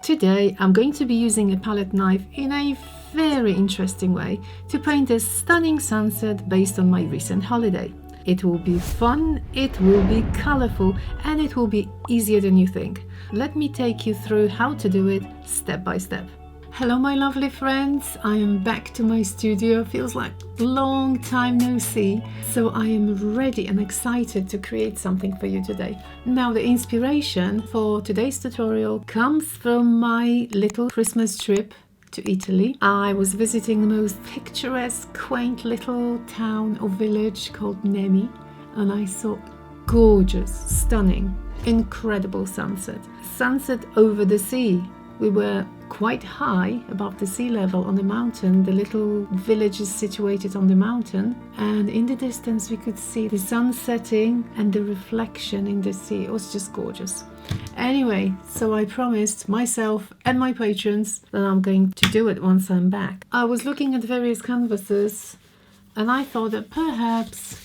Today I'm going to be using a palette knife in a very interesting way to paint a stunning sunset based on my recent holiday. It will be fun, it will be colorful, and it will be easier than you think. Let me take you through how to do it step by step. Hello my lovely friends, I am back to my studio. Feels like long time no see, so I am ready and excited to create something for you today. Now the inspiration for today's tutorial comes from my little Christmas trip to Italy. I was visiting the most picturesque, quaint little town or village called Nemi, and I saw gorgeous, stunning, incredible sunset over the sea. We were quite high above the sea level on the mountain. The little village is situated on the mountain, and in the distance we could see the sun setting and the reflection in the sea. It was just gorgeous. Anyway, so I promised myself and my patrons that I'm going to do it once I'm back. I was looking at various canvases and I thought that perhaps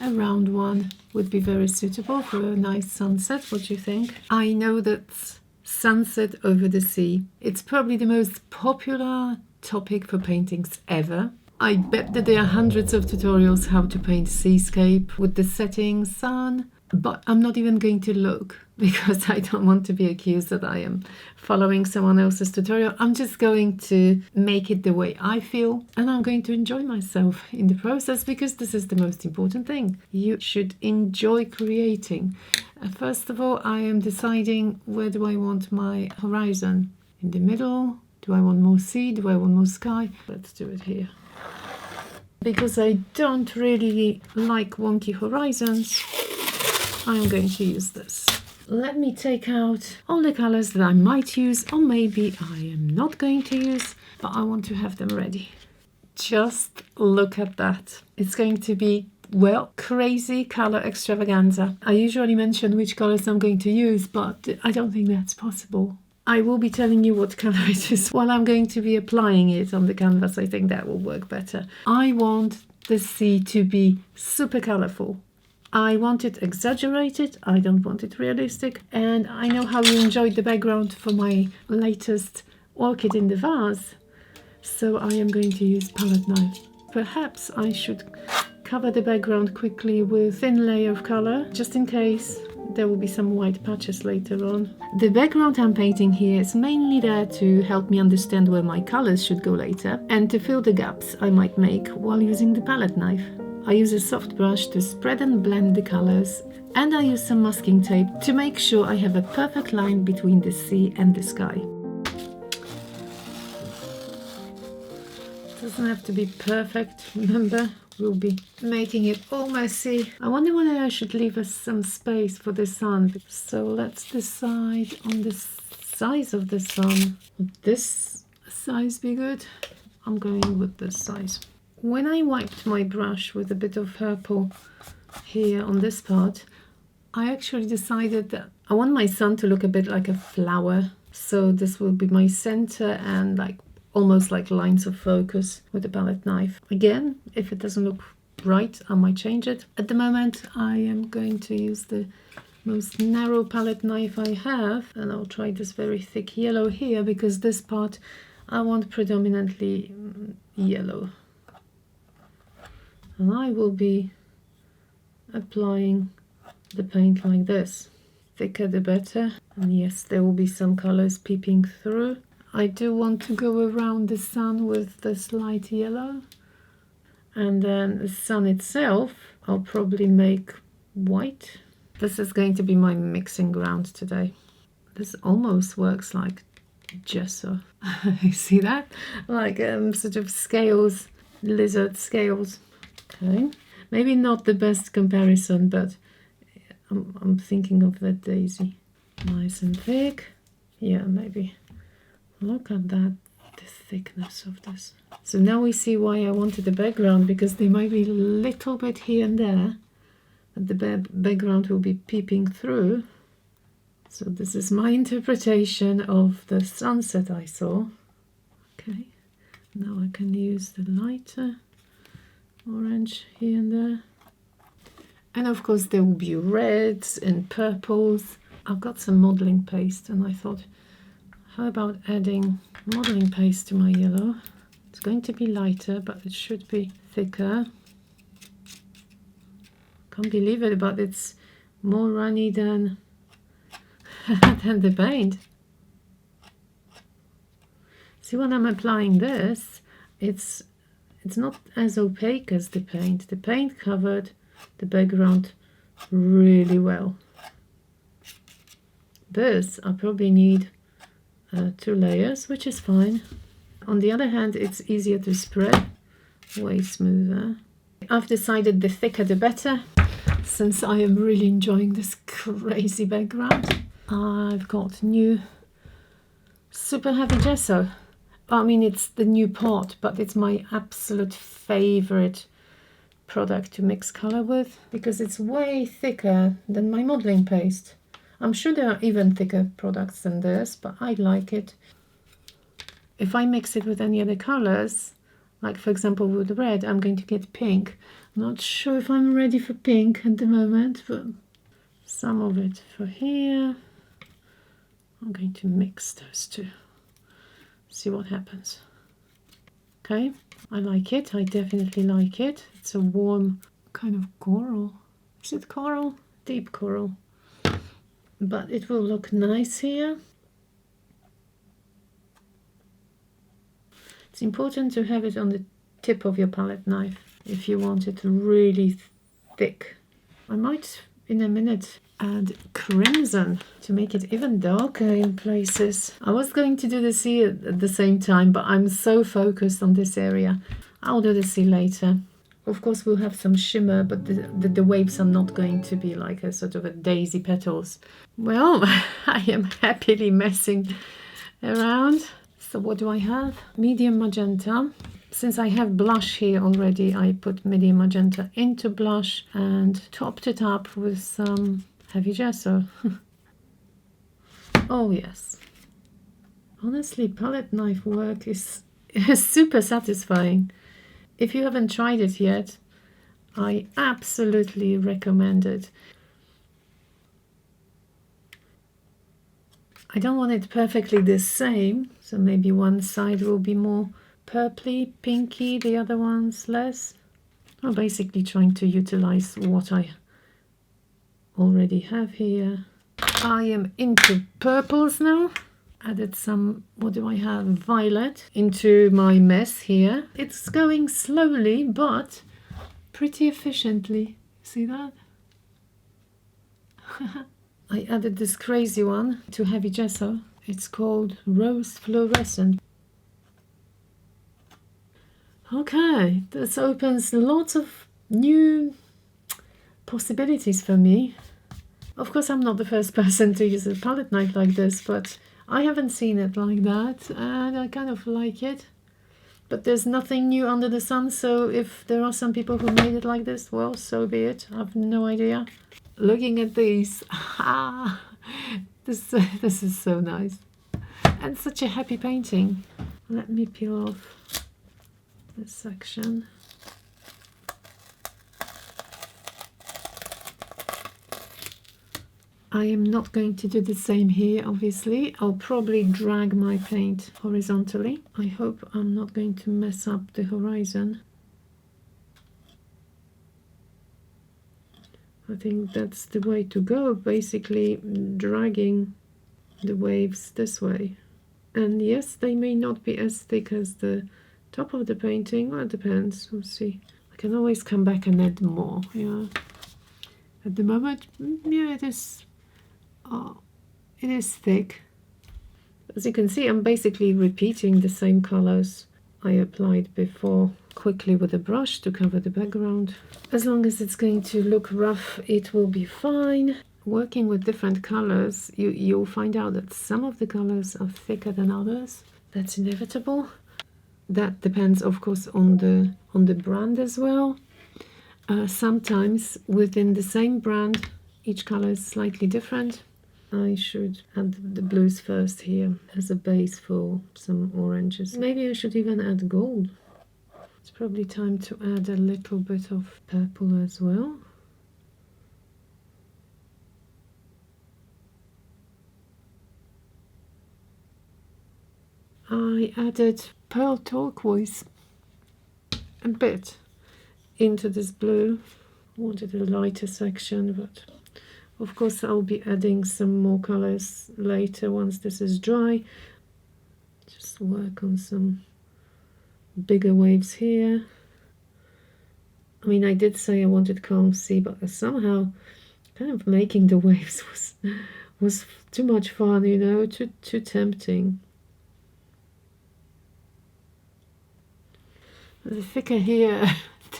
a round one would be very suitable for a nice sunset. What do you think? I know that sunset over the sea, it's probably the most popular topic for paintings ever. I bet that there are hundreds of tutorials how to paint seascape with the setting sun, but I'm not even going to look because I don't want to be accused that I am following someone else's tutorial. I'm just going to make it the way I feel, and I'm going to enjoy myself in the process, because this is the most important thing. You should enjoy creating. First of all, I am deciding where do I want my horizon. In the middle? Do I want more sea? Do I want more sky? Let's do it here. Because I don't really like wonky horizons, I'm going to use this. Let me take out all the colors that I might use, or maybe I am not going to use, but I want to have them ready. Just look at that. It's going to be, well, crazy color extravaganza. I usually mention which colors I'm going to use, but I don't think that's possible. I will be telling you what color it is while I'm going to be applying it on the canvas. I think that will work better. I want the sea to be super colorful. I want it exaggerated, I don't want it realistic, and I know how you enjoyed the background for my latest orchid in the vase, so I am going to use palette knife. Perhaps I should cover the background quickly with a thin layer of color, just in case there will be some white patches later on. The background I'm painting here is mainly there to help me understand where my colors should go later, and to fill the gaps I might make while using the palette knife. I use a soft brush to spread and blend the colors, and I use some masking tape to make sure I have a perfect line between the sea and the sky. It doesn't have to be perfect, remember, we'll be making it all messy. I wonder whether I should leave us some space for the sun. So let's decide on the size of the sun. Would this size be good? I'm going with this size. When I wiped my brush with a bit of purple here on this part, I actually decided that I want my sun to look a bit like a flower. So this will be my center, and like almost like lines of focus with the palette knife. Again, if it doesn't look right, I might change it. At the moment, I am going to use the most narrow palette knife I have, and I'll try this very thick yellow here, because this part I want predominantly yellow. And I will be applying the paint like this. Thicker the better. And yes, there will be some colors peeping through. I do want to go around the sun with this light yellow. And then the sun itself, I'll probably make white. This is going to be my mixing ground today. This almost works like gesso. You see that? Like sort of scales, lizard scales. Okay, maybe not the best comparison, but I'm thinking of that daisy. Nice and thick. Yeah, maybe. Look at that, the thickness of this. So now we see why I wanted the background, because they might be a little bit here and there, and the background will be peeping through. So this is my interpretation of the sunset I saw. Okay, now I can use the lighter orange here and there, and of course there will be reds and purples. I've got some modeling paste, and I thought, How about adding modeling paste to my yellow? It's going to be lighter, but it should be thicker. Can't believe it, but it's more runny than than the paint. See, when I'm applying this, it's not as opaque as the paint. The paint covered the background really well. This I probably need 2 layers, which is fine. On the other hand, it's easier to spread, way smoother. I've decided the thicker the better, since I am really enjoying this crazy background. I've got new super heavy gesso. I mean, it's the new pot, but it's my absolute favorite product to mix color with, because it's way thicker than my modeling paste. I'm sure there are even thicker products than this, but I like it. If I mix it with any other colors, like for example with red, I'm going to get pink. I'm not sure if I'm ready for pink at the moment, but some of it for here. I'm going to mix those two, see what happens. Okay, I like it. I definitely like it. It's a warm kind of coral. Is it coral? Deep coral. But it will look nice here. It's important to have it on the tip of your palette knife if you want it really thick. I might in a minute add crimson to make it even darker in places. I was going to do the sea at the same time, but I'm so focused on this area. I'll do the sea later. Of course we'll have some shimmer, but the waves are not going to be like a sort of a daisy petals. Well, I am happily messing around. So what do I have? Medium magenta. Since I have blush here already, I put medium magenta into blush and topped it up with some heavy gesso. Oh yes. Honestly, palette knife work is super satisfying. If you haven't tried it yet, I absolutely recommend it. I don't want it perfectly the same, so maybe one side will be more purpley, pinky, the other one's less. I'm basically trying to utilize what I already have here. I am into purples now. Added some, what do I have, violet into my mess here. It's going slowly, but pretty efficiently. See that? I added this crazy one to heavy gesso. It's called Rose Fluorescent. Okay, this opens lots of new possibilities for me. Of course, I'm not the first person to use a palette knife like this, but I haven't seen it like that, and I kind of like it. But there's nothing new under the sun, so if there are some people who made it like this, well, so be it. I have no idea. Looking at these, this is so nice. And such a happy painting. Let me peel off this section. I am not going to do the same here, obviously. I'll probably drag my paint horizontally. I hope I'm not going to mess up the horizon. I think that's the way to go, basically dragging the waves this way. And yes, they may not be as thick as the top of the painting. Well, it depends. We'll see. I can always come back and add more. Yeah. At the moment, yeah, it is thick. As you can see, I'm basically repeating the same colors I applied before quickly with a brush to cover the background. As long as it's going to look rough, it will be fine. Working with different colors, you'll find out that some of the colors are thicker than others. That's inevitable. That depends, of course, on the brand as well. Sometimes within the same brand, each color is slightly different. I should add the blues first here as a base for some oranges. Maybe I should even add gold. It's probably time to add a little bit of purple as well. I added pearl turquoise a bit into this blue. Wanted a lighter section, but of course I'll be adding some more colors later once this is dry. Just work on some bigger waves here. I mean, I did say I wanted calm sea, but somehow kind of making the waves was too much fun, you know, too tempting. The thicker here,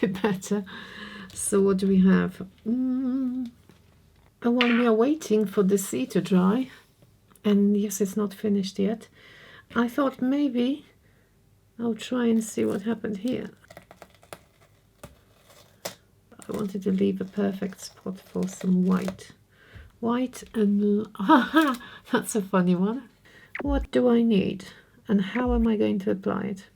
the better. So what do we have? And while we are waiting for the sea to dry, and yes, it's not finished yet, I thought maybe I'll try and see what happened here. I wanted to leave a perfect spot for some white. White and... that's a funny one. What do I need? And how am I going to apply it?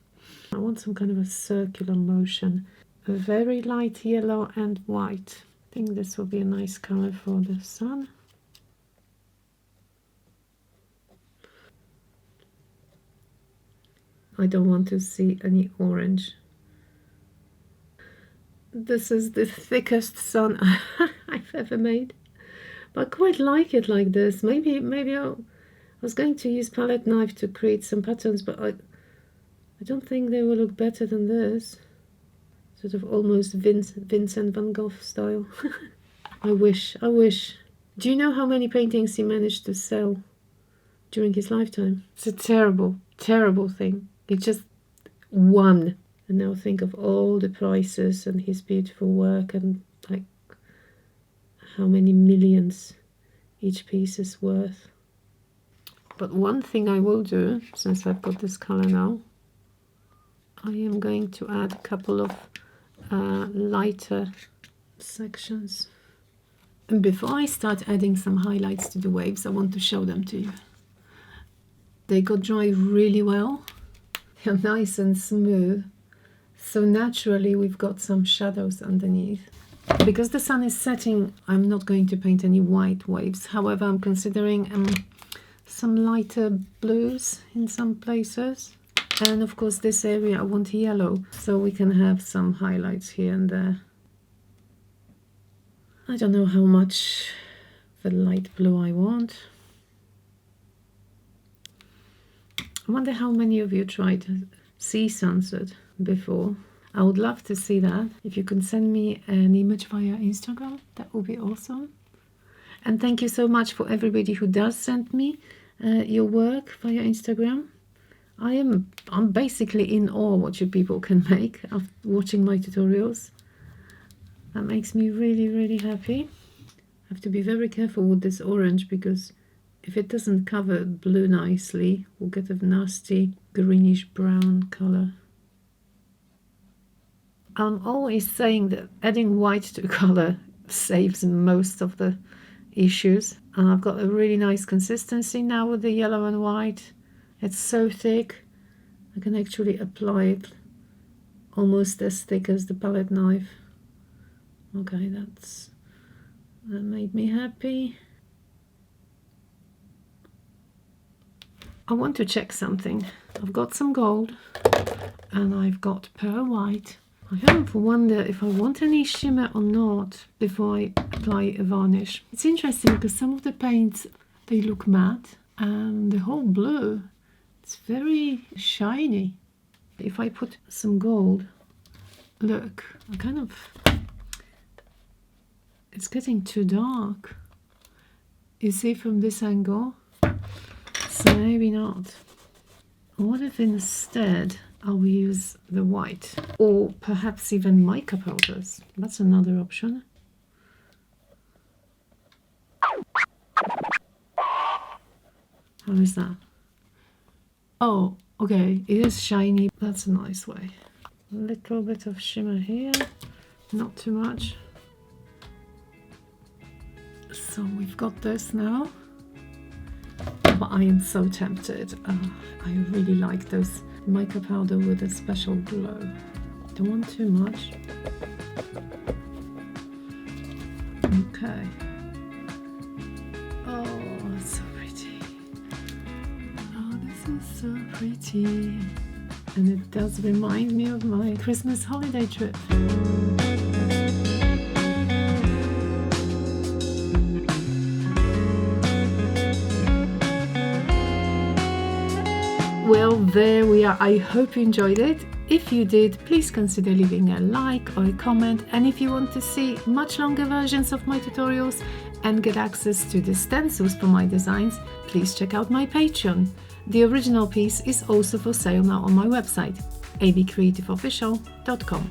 I want some kind of a circular motion. A very light yellow and white. I think this will be a nice color for the sun. I don't want to see any orange. This is the thickest sun I've ever made. But I quite like it like this. Maybe I was going to use palette knife to create some patterns, but I don't think they will look better than this. Sort of almost Vincent van Gogh style. I wish. Do you know how many paintings he managed to sell during his lifetime? It's a terrible, terrible thing. It's just one. And now think of all the prices and his beautiful work and like how many millions each piece is worth. But one thing I will do, since I've got this color now, I am going to add a couple of lighter sections. And before I start adding some highlights to the waves, I want to show them to you. They got dry really well. They're nice and smooth. So naturally we've got some shadows underneath. Because the sun is setting, I'm not going to paint any white waves. However, I'm considering some lighter blues in some places. And of course this area I want yellow, so we can have some highlights here and there. I don't know how much the light blue I want. I wonder how many of you tried sea sunset before. I would love to see that. If you can send me an image via Instagram, that would be awesome. And thank you so much for everybody who does send me your work via Instagram. I'm basically in awe what you people can make after watching my tutorials. That makes me really, really happy. I have to be very careful with this orange because if it doesn't cover blue nicely, we'll get a nasty greenish brown color. I'm always saying that adding white to color saves most of the issues. And I've got a really nice consistency now with the yellow and white. It's so thick, I can actually apply it almost as thick as the palette knife. Okay, that made me happy. I want to check something. I've got some gold and I've got pearl white. I have to wonder if I want any shimmer or not before I apply a varnish. It's interesting because some of the paints, they look matte and the whole blue, it's very shiny. If I put some gold, look, it's getting too dark. You see from this angle? So maybe not. What if instead I'll use the white, or perhaps even mica powders? That's another option. How is that? Oh, okay, it is shiny. That's a nice way. A little bit of shimmer here, not too much. So we've got this now. But I am so tempted. I really like those mica powder with a special glow. Don't want too much. Okay. Oh, it's so pretty. Oh, this is So pretty. And it does remind me of my Christmas holiday trip. Well, there we are. I hope you enjoyed it. If you did, please consider leaving a like or a comment. And if you want to see much longer versions of my tutorials and get access to the stencils for my designs, please check out my Patreon. The original piece is also for sale now on my website, abcreativeofficial.com.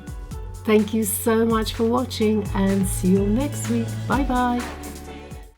Thank you so much for watching and see you next week. Bye bye.